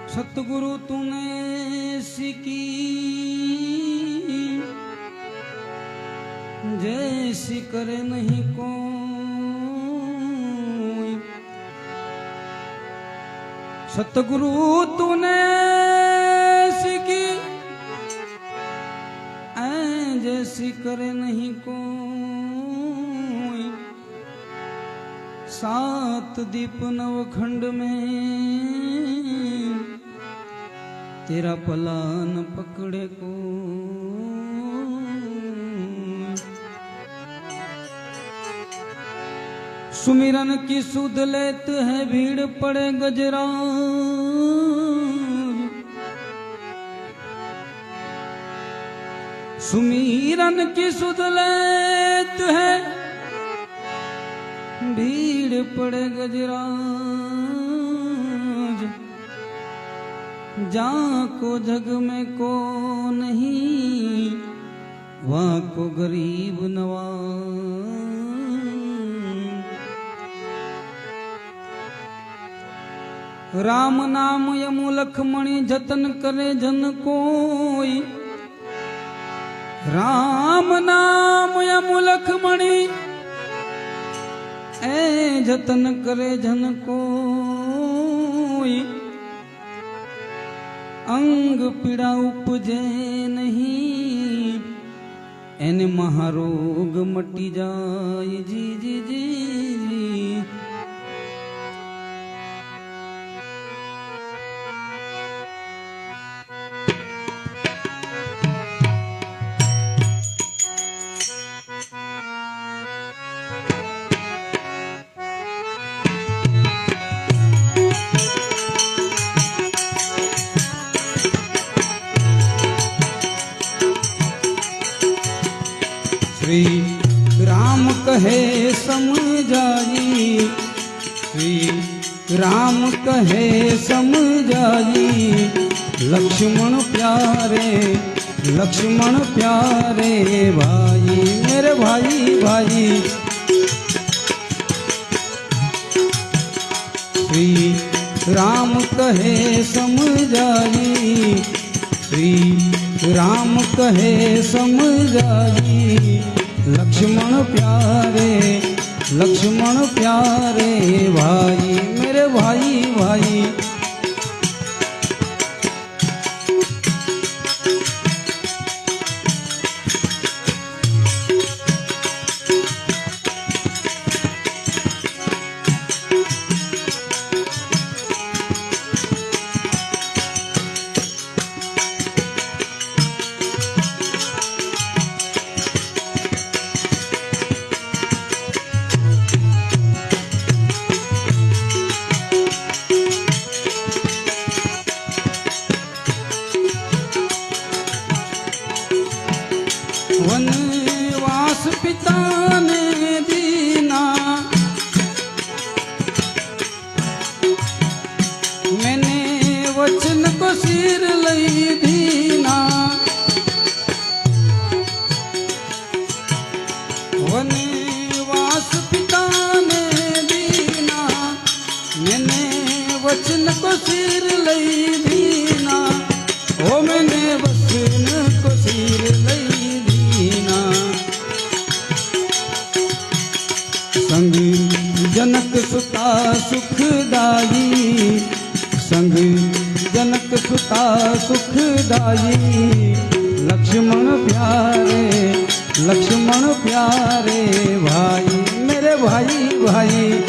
सतगुरु तूने सीखी जैसी करे नहीं कोई। सतगुरु तूने सीखी जैसी करे नहीं कोई। सात दीप नवखंड में तेरा पलान पकड़े को। सुमिरन की सुध लेत है भीड़ पड़े गजरा। सुमिरन की सुध लेत है भीड़ पड़े गजरा। जहाँ को जग में को नहीं वहाँ को गरीब नवाज। राम नाम यमुलख मणि जतन करे जन कोई। राम नाम यमुलख मणि ए जतन करे जन कोई। अंग पीड़ा उपजे नहीं एन महारोग मटी जाए जी जी जी जी। श्री राम कहे समझाई। श्री राम कहे समझाई। लक्ष्मण प्यारे भाई मेरे भाई भाई। श्री राम कहे समझाई। श्री राम कहे समझाई। लक्ष्मण प्यारे भाई मेरे भाई भाई। वनवास पिता ने दीना मैंने वचन को सिर लई दीना। वनवास पिता ने दीना मैंने वचन को सिर लई दीना। ओ मैंने वचन को सिर लई संग जनक सुता सुखदाई। संग जनक सुता सुखदाई। लक्ष्मण प्यारे भाई मेरे भाई भाई।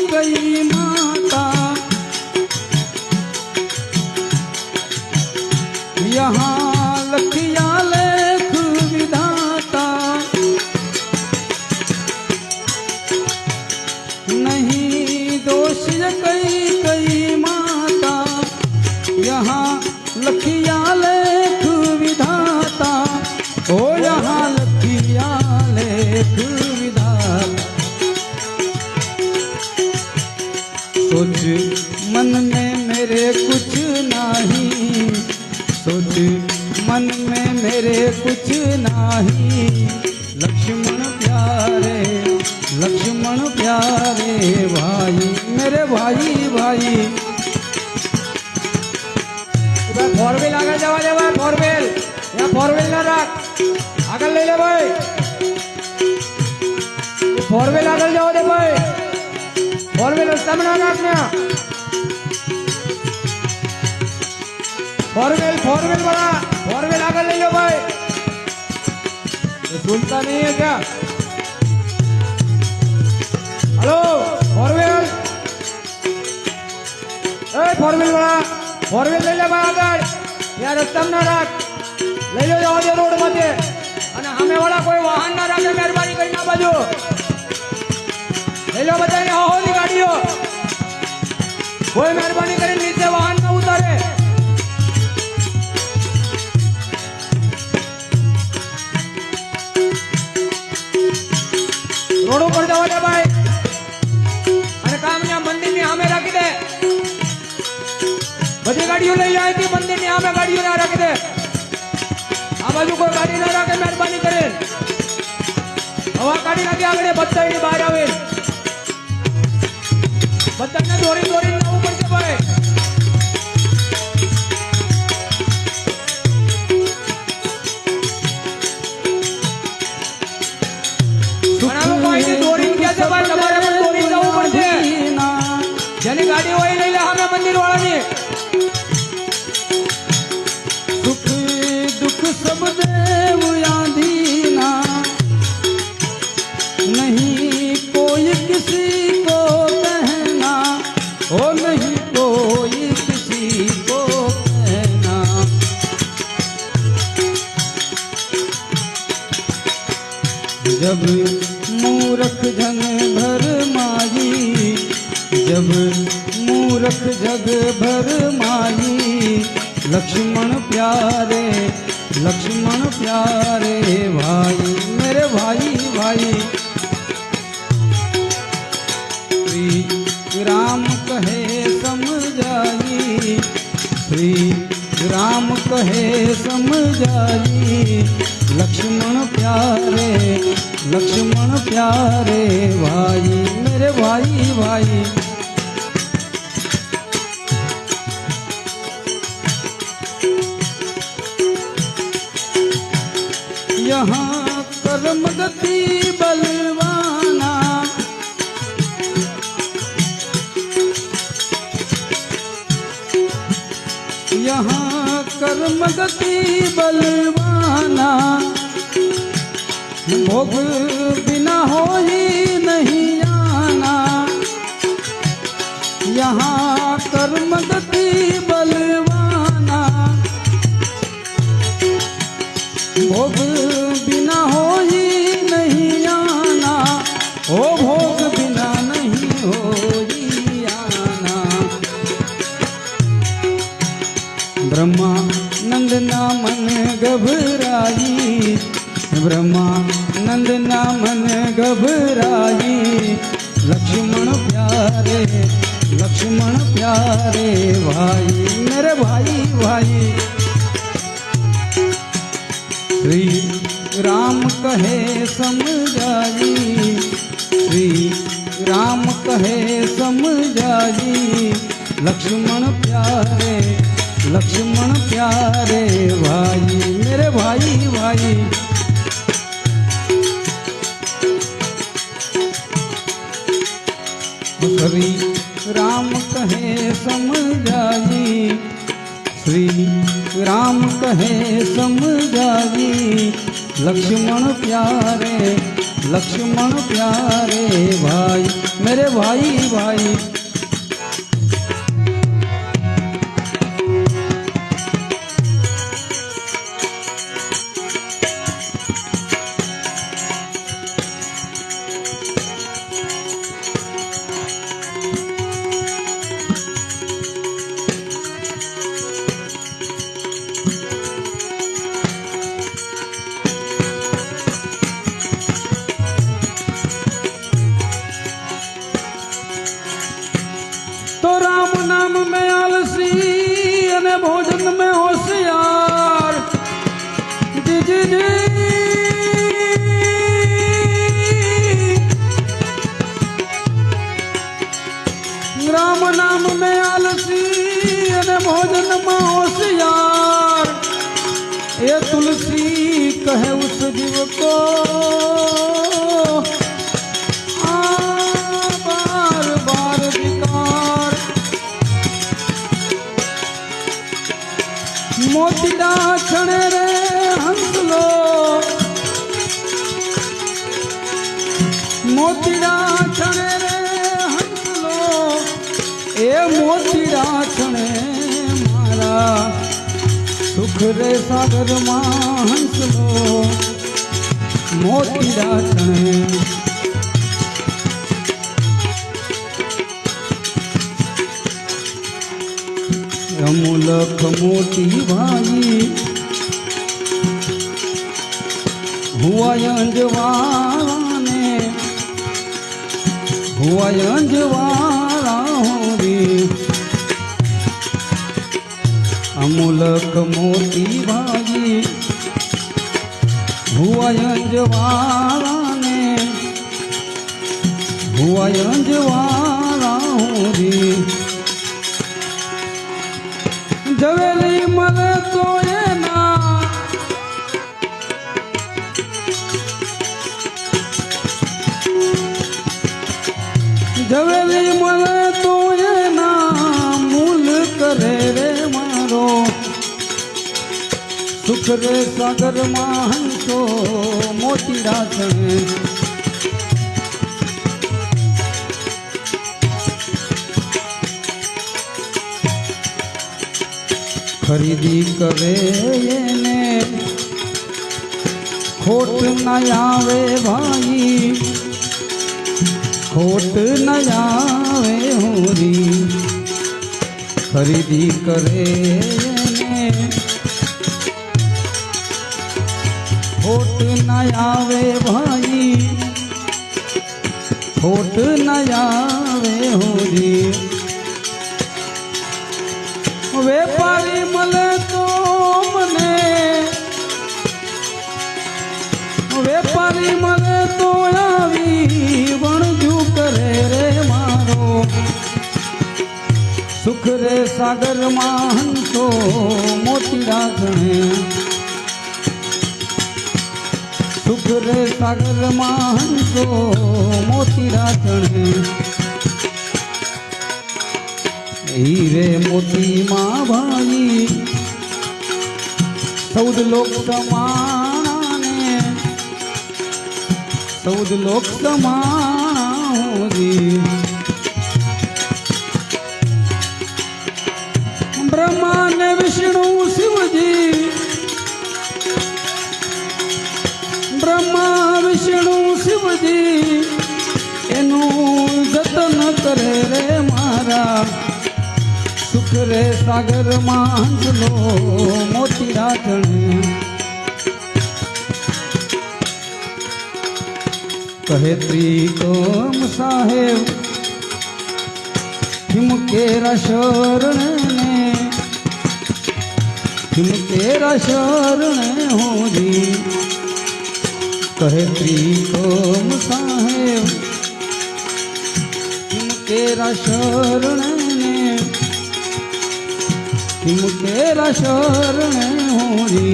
कई माता यहाँ लखिया लेख विधाता। नहीं दोष कई माता यहाँ लखिया लेख विधाता। ओ यहाँ लखिया लेख विधाता। मन में मेरे कुछ नाही, लक्ष्मण प्यारे लक्ष्मण प्यारे भाई मेरे भाई भाई। फोर व्हील આગળ જવા દે ભાઈ, फोर व्हील या फोर व्हील ના રાખ, આગળ લઈ લે ભાઈ, फोर व्हील આગળ જવા દે ભાઈ, फोर व्हील રસ્તામાં ના રાખ ને, फोर व्हील वाला फोर व्हील આગળ લઈ લો भाई, ये सुनता नहीं है क्या? Hello four wheel, four wheel वाला फोर व्हील લઈ લે ભાઈ આગળ, યાર રસ્તામાં ના રાખ, લઈ લો જવા દે રોડ માંથી, અને સામે વાળા કોઈ વાહન ના રાખે મહેરબાની કરીને આ બાજુ લઈ લો બધાને હોની ગાડીઓ, કોઈ મહેરબાની કરીને નીચે વાહન ના ઉતારે। રોડ ઉપર જવા દે ભાઈ, અને કામના મંદિરની સામે રાખી દે, બધી ગાડીઓ લઈ જાય હતી મંદિરની સામે ગાડીઓ ના રાખી દે, આ બાજુ કોઈ ગાડી ના રાખે મહેરબાની કરે, હવા કાઢી નાખી આગળ બધાની બહાર આવે, બધાને દોરી દોરી જવું પડશે ભાઈ। જેની ગાડી હોય લઈ લે સામે મંદિર વાળાની। सुख दुख सब देव आधीना, नहीं कोई किसी को कहना, ओ नहीं कोई किसी को कहना। जब मूर्ख जन भर माई, जब मूर्ख जग भर माई, लक्ष्मण प्यारे भाई मेरे भाई भाई। श्री राम कहे समझाई, श्री राम कहे समझाई, लक्ष्मण प्यारे भाई मेरे भाई भाई। यहाँ कर्म गति बलवाना, यहाँ कर्म गति बलवाना, भोग बिना हो ही नहीं आना, यहाँ कर्म गति बलवाना, भोग बिना हो ही नहीं आना, ओ भोग बिना नहीं हो ही आना। ब्रह्मानंद ना मन घबराई, ब्रह्मानंद ना मन घबराई, लक्ष्मण प्यारे भाई मेरे भाई भाई। श्री राम कहे समझाई, श्री राम कहे समझाई, लक्ष्मण प्यारे भाई मेरे भाई भाई। श्री राम कहे समझाई, श्री राम कहे समझाई, लक्ष्मण प्यारे भाई मेरे भाई भाई। तुलसी कहे उस जीव को बार बार विकार। मोतीड़ा छणे रे हंसलो, मोतीड़ा छणे रे हंसलो, ए मोतीड़ा छणे मारा सुख रे सागर मां हंसलो। मोतीड़ा छणे अमूलक मोती भाई हुआ अंजवाने, हुआ अंजवारा होरी। अमूलक मोती भाई हुआ अंजवारा ने, हुआ अंजवारा होरी। जवेली मले तो ये ना, जवेली मले तो ये ना मूल करे रे मारो। सुख रे सागर मां हंसो मोतीड़ा छणे। खरीदी करे ने खोट न आवे भाई, खोट न आवे होरी। खरीदी करे ने खोट न आवे भाई, खोट न आवे होरी। व्यापारी मले तो मने, व्यापारी मले तो आवी वणजू करे रे मारो। सुख रे सागर मां हंसो मोतीड़ा छणे। सुख रे सागर मां हंसो मोतीड़ा छणे। हीरे मोती मां भाई सौद लोक समाने, सौद लोक समाना होरी। ब्रह्मा ने विष्णु शिव जी, ब्रह्मा विष्णु शिव जी एनु जतन करे रे मारा। सुख रे सागर मां हंसलो मोतीड़ा छणे। कहे त्रिकोम साहेब हिम केरा शरण ने, हिम केरा शरण होरी। कहे त्रिकोम साहेब हिम केरा शरण ने, हिम केरा शरण होरी।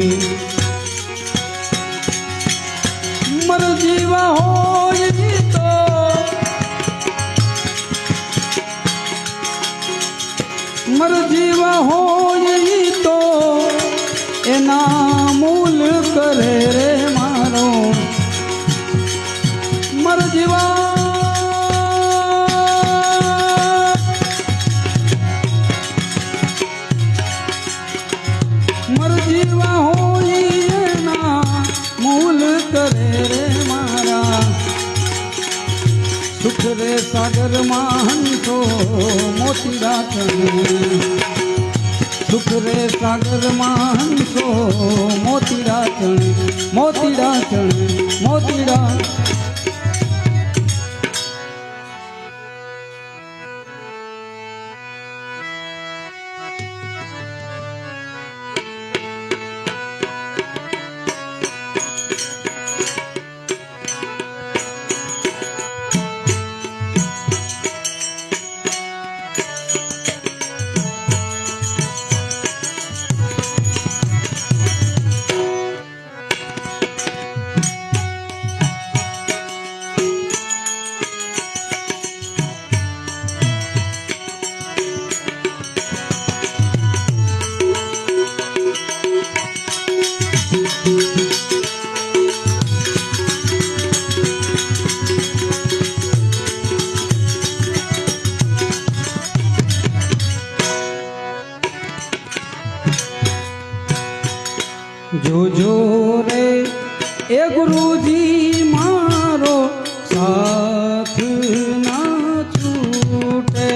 मर जीवा होई तो, मर जीवा होई तो एना मूल करे रे मारो। मर जीवा मर जीवा होई ना मूल करे रे मारा। सुख रे सागर मां हंसो मोतीड़ा छणे। सुख रे सागर मां हंसो मोतीड़ा छणे। मोतीड़ा छणे, मोतीड़ा। એ ગુરુજી મારો સાથ ના છૂટે.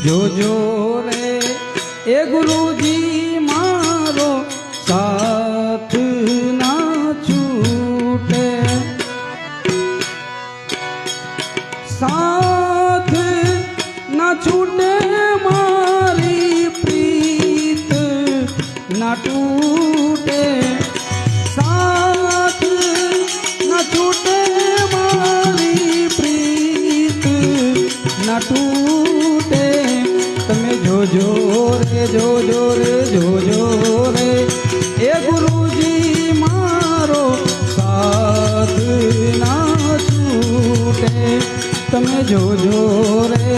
જોજો રે એ ગુરુજી મારો સાથ ના છૂટે. સાથ ના છૂટે મારી પ્રીત ના તૂટે. સાથ ના છૂટે મારી પ્રીત ના તૂટે. તમે જોજો રે જોજો રે જોજો રે એ ગુરુજી મારો સાથ ના છૂટે. તમે જોજો રે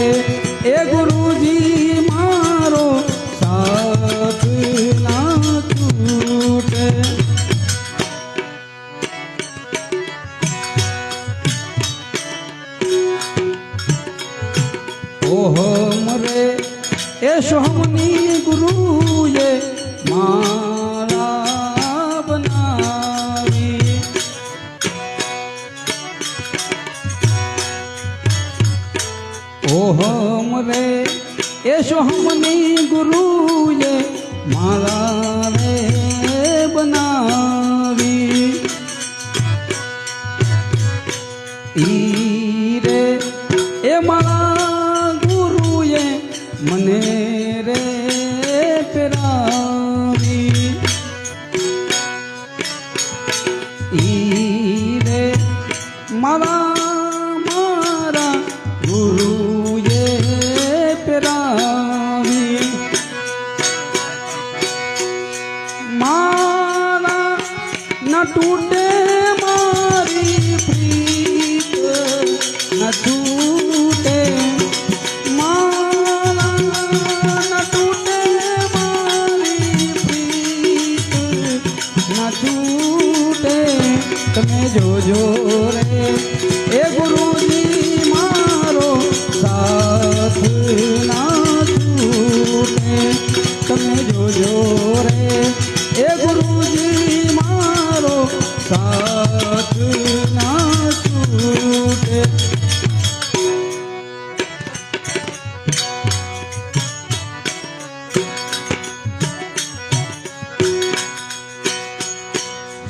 એ ગુરુજી મારો સાથ ના છૂટે. ઓહમ રે એ સોહમની ગુરુએ મારા બનાવી. ઓહમ રે એ સોહમની ગુરુએ મારા રે બનાવી. ઈ રે એ મારા ગુરુએ મને રે પેરાવી. ઈ રે મારા મારા ગુરુએ પેરાવી. મારા ના તૂટે મારી પ્રીત ના તૂટે. મારા ના તૂટે મારી પ્રીત ના તૂટે. તમે જોજો રે એ ગુરુજી મારો સાથ ના છૂટે. તમે જોજો રે એ ગુરુજી મારો સાથ ના છૂટે.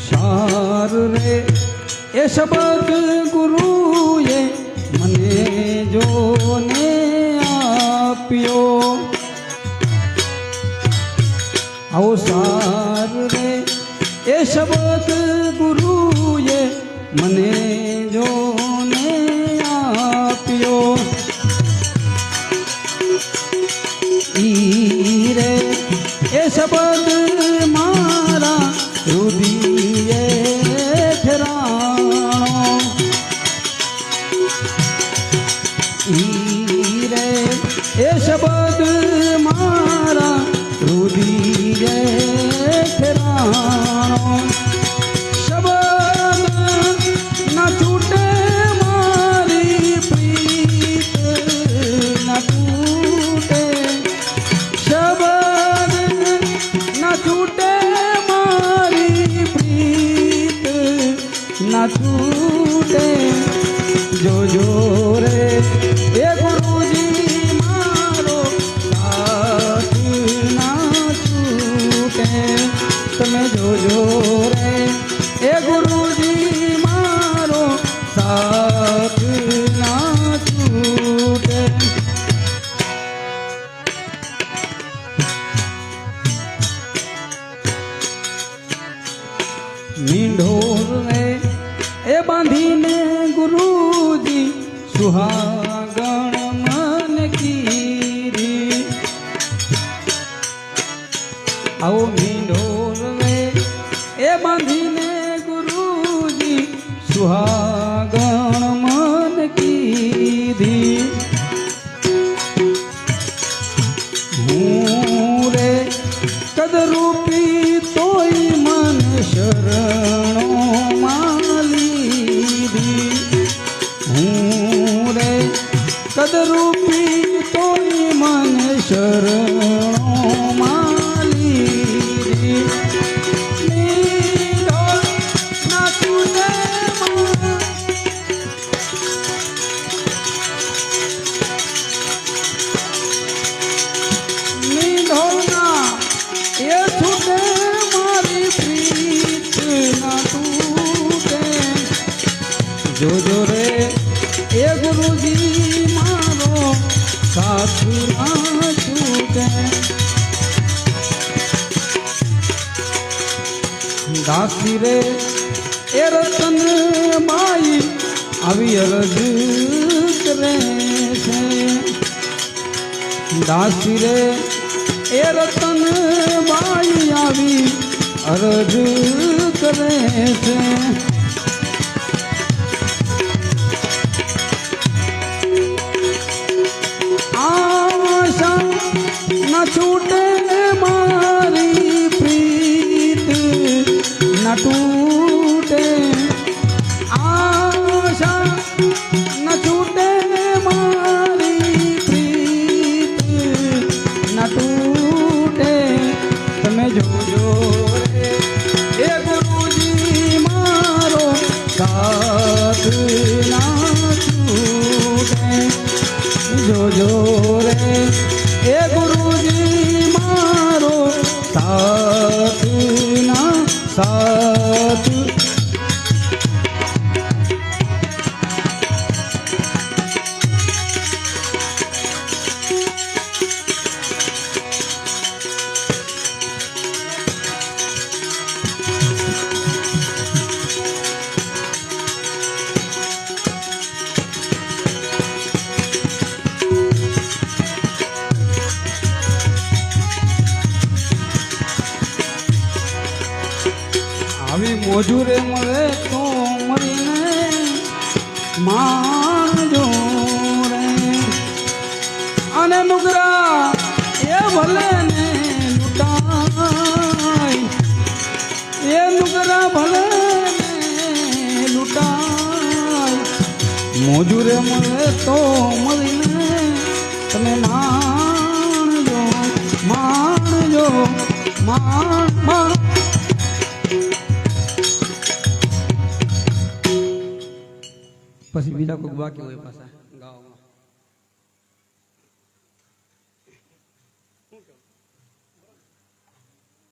સાર રે એ શબ્દ ગુરુએ મને જોને આપ્યો. આવો સાર રે એ શબ્દ ગુરુએ મને જોને આપ્યો. ઈ રે એ શબ્દ મારા રુદિયે ઠરાણો. ઈ રે એ શબ્દ મારા રુદિયે ઠરાણો. શબ્દ ના છૂટે મારી પ્રીત ના તૂટે. શબ્દ ના છૂટે મારી પ્રીત ના છૂટે. જોજો રે એ ગુરુજી મારો સાથ ના છૂટે. તમે જોજો રે એ ગુરુજી મારો સાથ ના છૂટે. મીંઢોર રે એ બાંધીને ગુરુજી સુહાગણ મન કીરી. આવો મીંઢોર રે એ બાંધીને ગુરુજી સુહાગણ મન કીધી. હું રે કદરૂપી તોય મન શરણો માં લીધી. હું રે કદરૂપી તોય મન શરણો માં દાસી રે એ રતન બાઈ આવી અરજ કરે છે દાસી રે એ રતન બાઈ આવી અરજ કરે છે આશા ન છૂટે મારી પ્રીત ન તૂટે આશા ન છૂટે મારી પ્રીત ન તૂટે તમે જોજો રે એ ગુરુજી મારો સાથ ના છૂટે જોજો રે એ ગુરુજી મારો સાથ ના સાથ આવી મોજૂરે મળે તો મળીને માણજો રે અને નુગરા એ ભલે ને લૂંટાય એ નુગરા ભલે ને લૂંટાય મોજૂરે મળે તો મળીને તમે માણજો માણજો માણ પછી બીજા કોઈ બાકી હોય પાછા